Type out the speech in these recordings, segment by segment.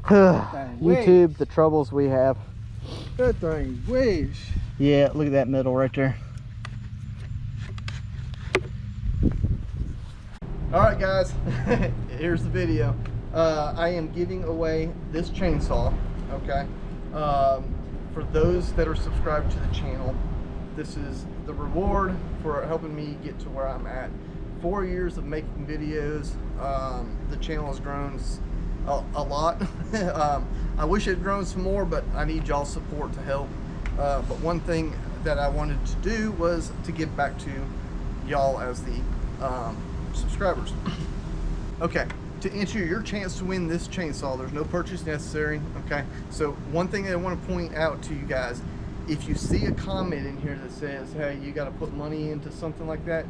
YouTube, the troubles we have. That thing's wish. Yeah, look at that middle right there. All right, guys, here's the video. I am giving away this chainsaw, okay? For those that are subscribed to the channel, this is the reward for helping me get to where I'm at. 4 years of making videos. The channel has grown a lot. I wish it had grown some more, but I need y'all's support to help. But one thing that I wanted to do was to give back to y'all as the subscribers. Okay, to enter your chance to win this chainsaw, there's no purchase necessary. Okay, so one thing that I want to point out to you guys, if you see a comment in here that says, hey, you got to put money into something like that,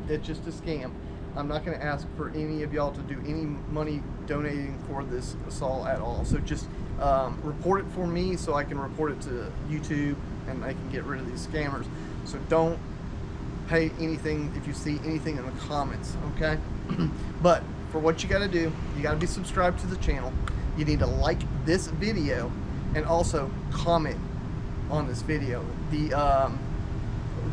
it's just a scam. I'm not going to ask for any of y'all to do any money donating for this saw at all. So just report it for me so I can report it to YouTube and I can get rid of these scammers. So don't pay anything if you see anything in the comments, okay? But for what you got to do, you got to be subscribed to the channel. You need to like this video and also comment on this video. The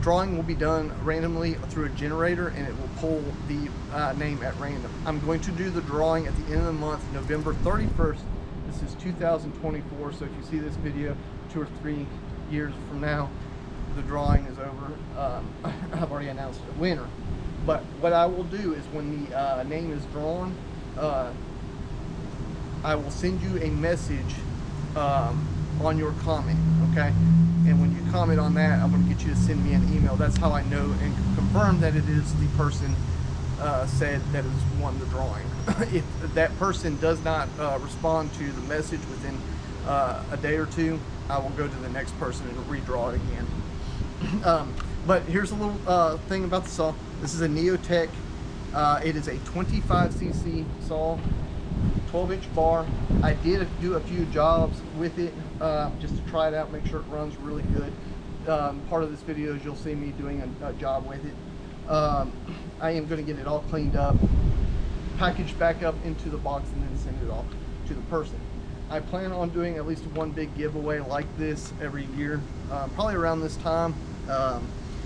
drawing will be done randomly through a generator and it will pull the name at random. I'm going to do the drawing at the end of the month, November 31st. This is 2024, so if you see this video 2 or 3 years from now, the drawing is over. I've already announced a winner. But what I will do is when the name is drawn, I will send you a message on your comment, okay? And when you comment on that, I'm going to get you to send me an email. That's how I know and confirm that it is the person said that has won the drawing. If that person does not respond to the message within a day or two, I will go to the next person and redraw it again. But here's a little thing about the saw. This is a Neotech. It is a 25cc saw, 12-inch bar. I did do a few jobs with it just to try it out, make sure it runs really good. Part of this video is you'll see me doing a job with it. I am going to get it all cleaned up, packaged back up into the box, and then send it off to the person. I plan on doing at least one big giveaway like this every year, probably around this time.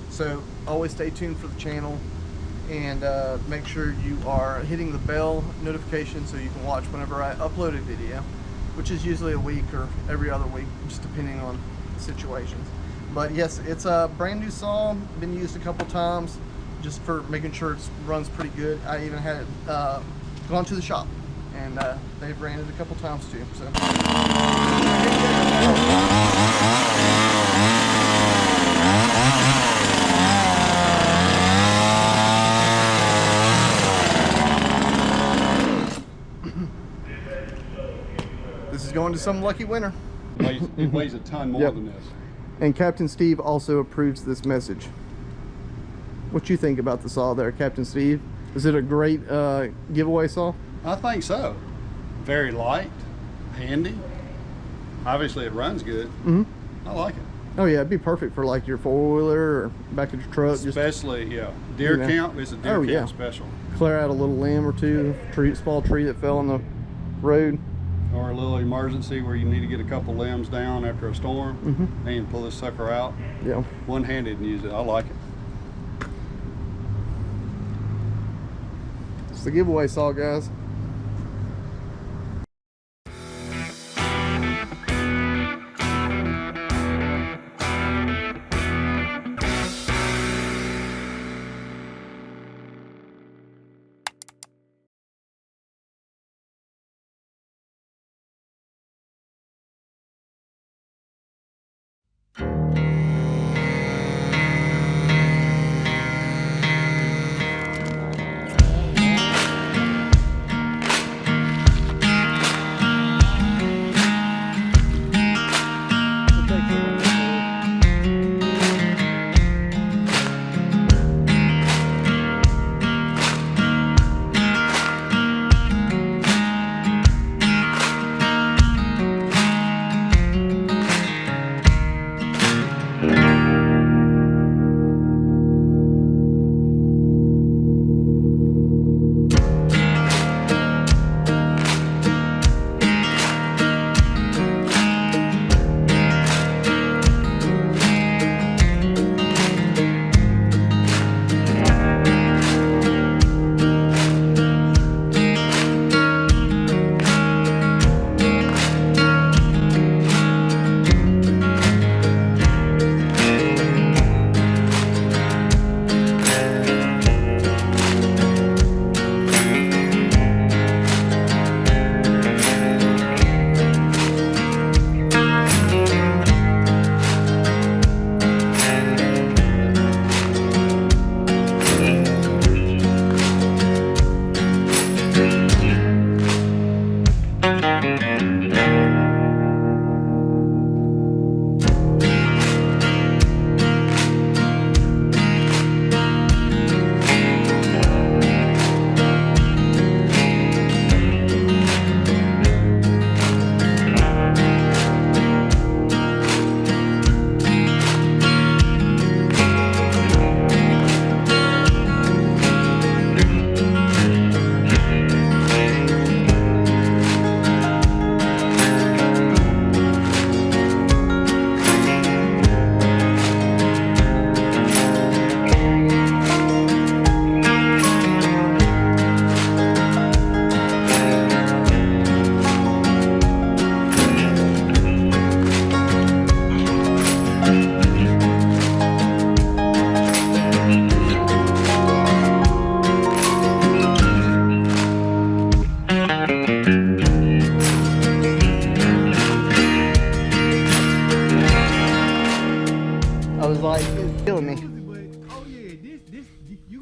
So always stay tuned for the channel and make sure you are hitting the bell notification so you can watch whenever I upload a video, which is usually a week or every other week, just depending on situations. But yes, it's a brand new saw, been used a couple times just for making sure it runs pretty good. I even had it gone to the shop and they've ran it a couple times too. So. This is going to some lucky winner. It weighs a ton more than this. And Captain Steve also approves this message. What you think about the saw there, Captain Steve? Is it a great giveaway saw? I think so. Very light, handy. Obviously it runs good. Mm-hmm. I like it. Oh yeah, it'd be perfect for like your 4-wheeler or back of your truck. Especially, yeah. Deer count, it's a deer count special. Clear out a little limb or two, small tree that fell on the road. Or a little emergency where you need to get a couple limbs down after a storm and pull this sucker out. Yeah. One-handed and use it. I like it. It's the giveaway saw, guys.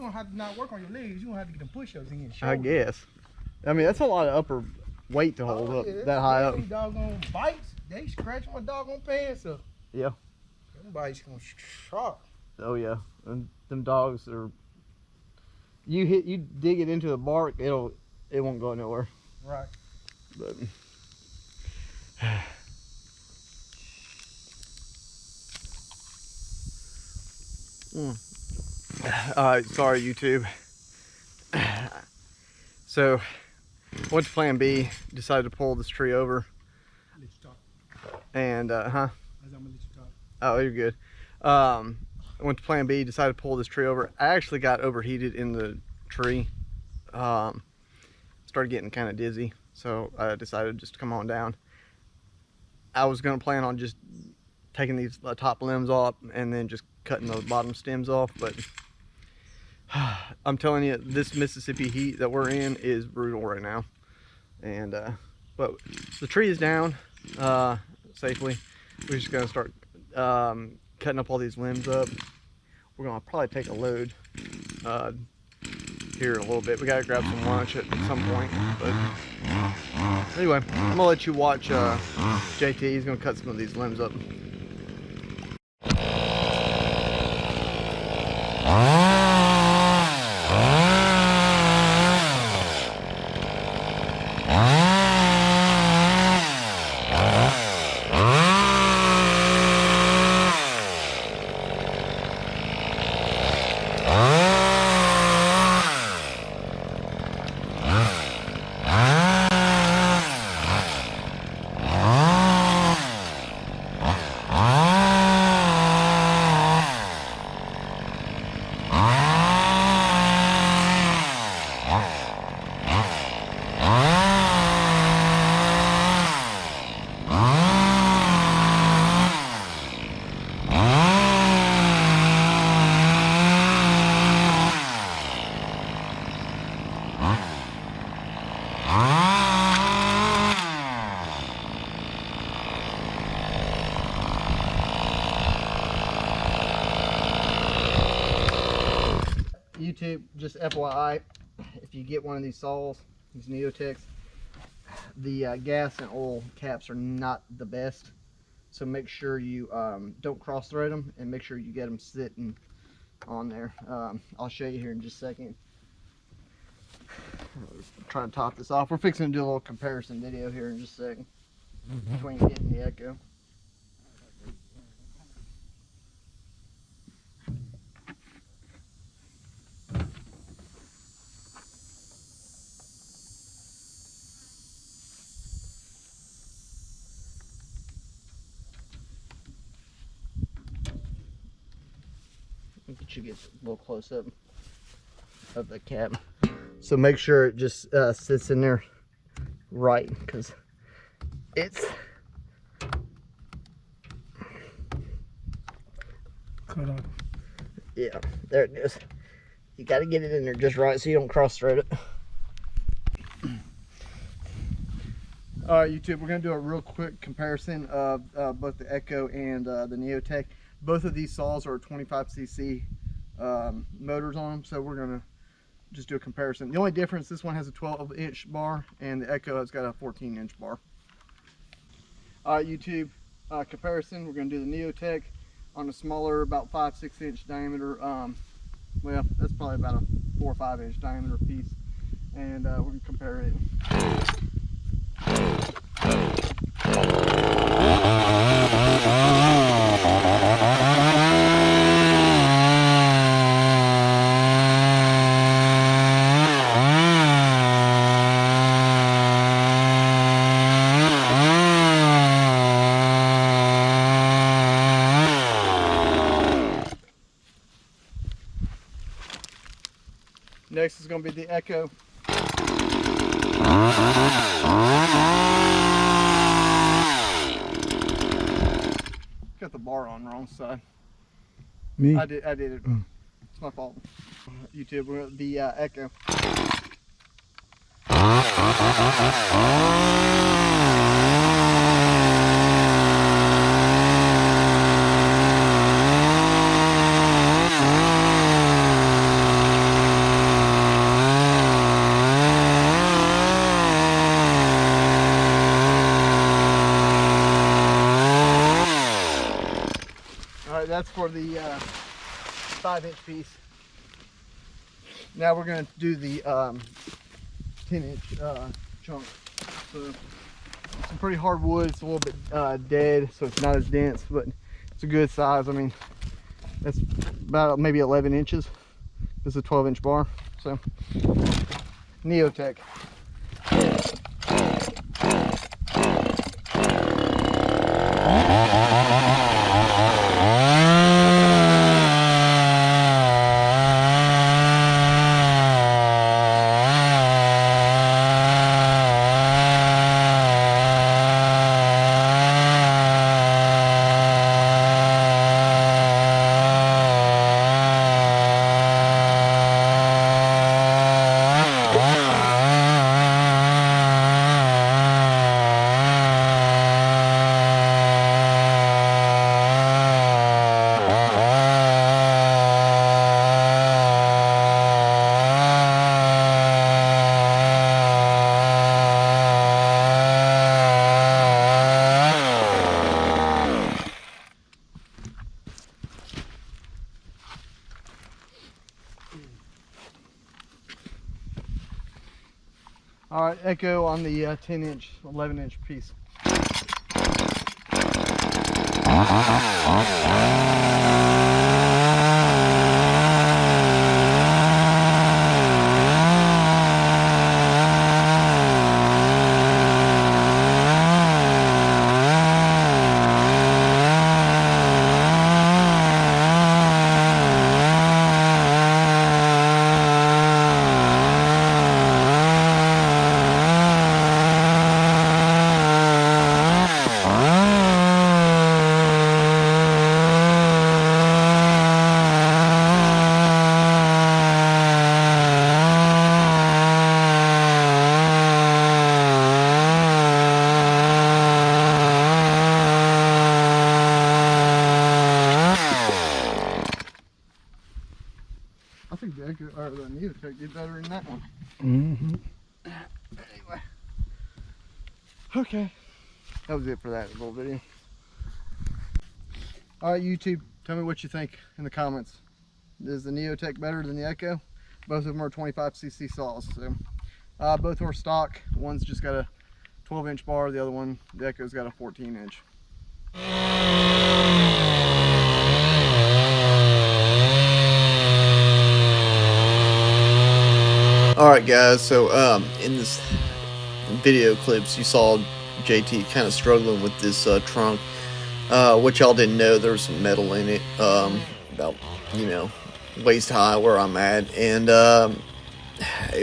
gonna have to not work on your legs. You gonna have to get them push-ups in. I guess. I mean, that's a lot of upper weight to hold up that high up. These doggone bites, they scratch my doggone pants up. Yeah. Them bites gonna shock. Oh yeah, and them dogs are. You dig it into the bark, it won't go nowhere. Right. But. Sorry YouTube. So went to plan B, decided to pull this tree over. Let you talk. And I'm gonna let you talk. Oh, you're good. Went to plan B, decided to pull this tree over. I actually got overheated in the tree. Started getting kind of dizzy, so I decided just to come on down. I was gonna plan on just taking these top limbs off and then just cutting those bottom stems off, but I'm telling you, this Mississippi heat that we're in is brutal right now. And but the tree is down safely. We're just gonna start cutting up all these limbs up. We're gonna probably take a load here in a little bit. We gotta grab some lunch at some point, but anyway, I'm gonna let you watch JT. He's gonna cut some of these limbs up. YouTube, just FYI, if you get one of these saws, these Neotechs, the gas and oil caps are not the best. So make sure you don't cross thread them, and make sure you get them sitting on there. I'll show you here in just a second. Try to top this off. We're fixing to do a little comparison video here in just a second between it and the Echo. Get you get a little close up of the cap. So make sure it just sits in there right, because it's Cut off. Yeah, there it is. You got to get it in there just right so you don't cross thread it. All right, YouTube, we're gonna do a real quick comparison of both the Echo and the Neotech. Both of these saws are 25cc motors on them, so we're gonna just do a comparison. The only difference, this one has a 12-inch bar and the Echo has got a 14-inch bar. All right, YouTube, comparison. We're gonna do the Neotech on a smaller, about 5-6 inch diameter. Well, that's probably about a 4 or 5 inch diameter piece, and we're gonna compare it. Next is going to be the Echo. Got the bar on wrong side. Me? I did it. It's my fault. YouTube, the Echo. that's for the 5-inch piece. Now we're going to do the 10-inch chunk. So some pretty hard wood. It's a little bit dead, so it's not as dense, but it's a good size. I mean, that's about maybe 11 inches. This is a 12-inch bar. So Neotech. All right, echo on the 10-inch, 11-inch piece. I think the Echo or the Neotech did better than that one. Anyway, okay, that was it for that little video. All right, YouTube, tell me what you think in the comments. Is the Neotech better than the Echo? Both of them are 25cc saws. So both of them are stock. One's just got a 12-inch bar. The other one, the Echo's got a 14-inch. Alright guys, so in this video clips you saw JT kind of struggling with this trunk. What y'all didn't know, there was some metal in it, about, you know, waist high where I'm at, and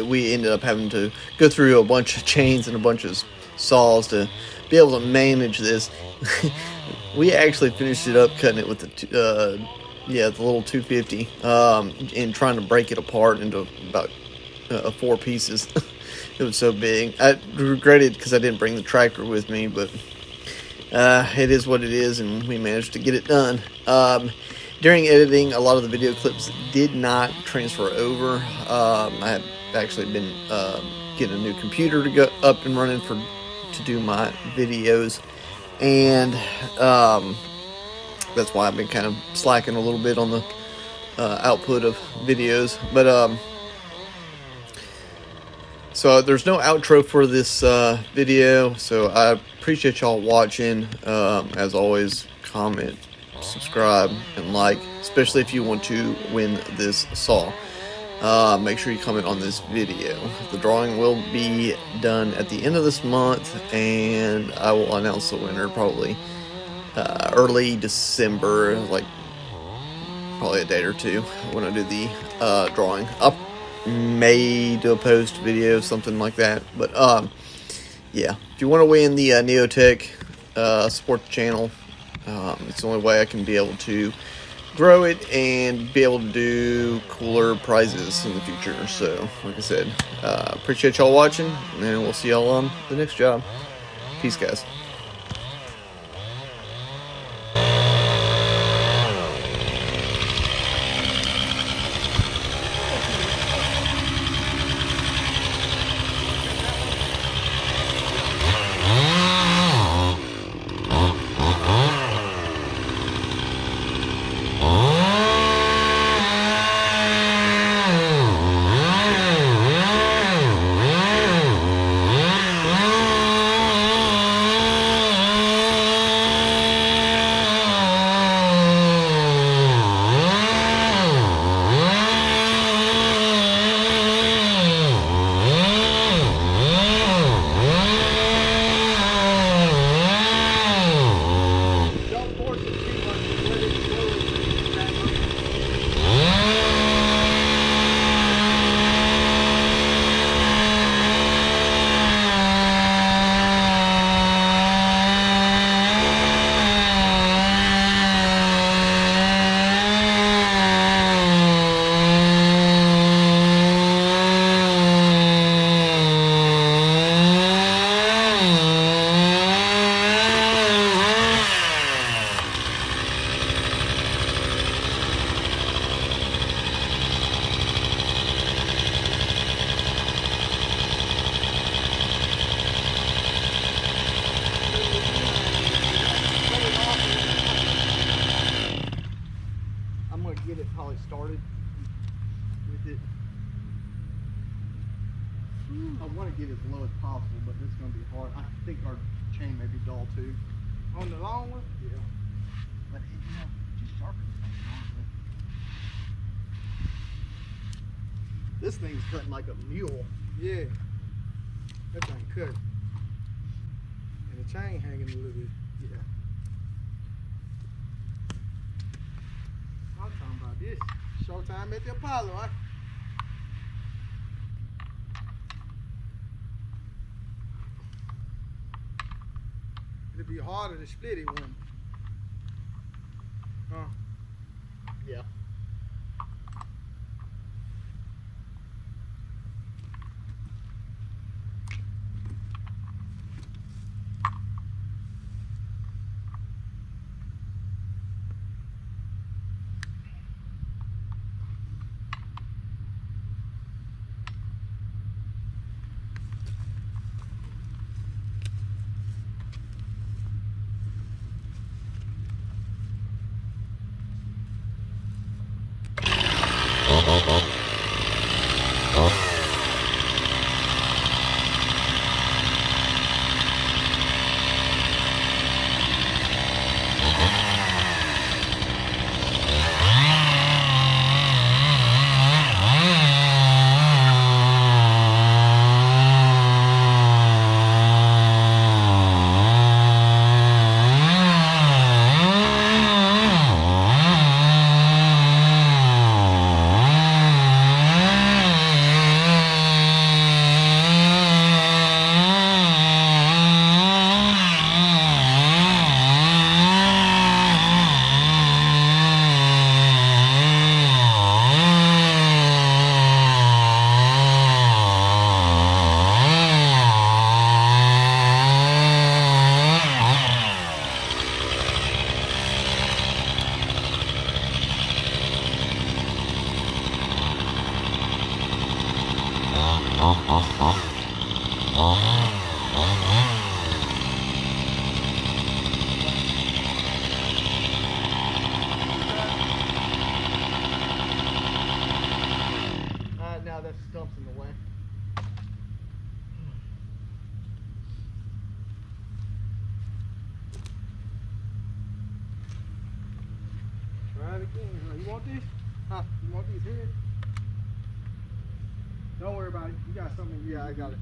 we ended up having to go through a bunch of chains and a bunch of saws to be able to manage this. We actually finished it up cutting it with the little 250 and trying to break it apart into about 4 pieces. It was so big. I regretted because I didn't bring the tractor with me, but it is what it is, and we managed to get it done. During editing, a lot of the video clips did not transfer over. I had actually been getting a new computer to go up and running to do my videos, and that's why I've been kind of slacking a little bit on the output of videos. But so there's no outro for this video, so I appreciate y'all watching. As always, comment, subscribe, and like, especially if you want to win this saw. Make sure you comment on this video. The drawing will be done at the end of this month, and I will announce the winner probably early December, like probably a day or two when I do the drawing. I'll may do a post video, something like that. But yeah, if you want to win the Neotech, support the channel. It's the only way I can be able to grow it and be able to do cooler prizes in the future. So like I said, appreciate y'all watching, and we'll see y'all on the next job. Peace, guys. probably started with it. I want to get as low as possible, but it's going to be hard. I think our chain may be dull too. On the long one? Yeah. But just sharpen it. This thing's cutting like a mule. Yeah. That thing cut. And the chain hanging a little bit. Yeah. I'm talking about this. Showtime at the Apollo, huh? It'd be harder to split it one. Huh? Yeah. Now that stump's in the way. Try it again. You want this? Huh? You want these here? Don't worry about it. You got something. Yeah, I got it.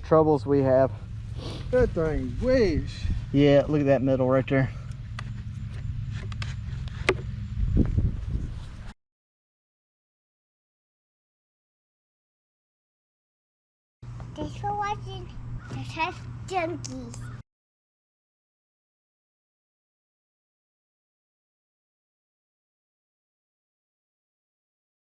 troubles we have. That thing weighs. Yeah, look at that middle right there. Thanks for watching the Tech Junkies.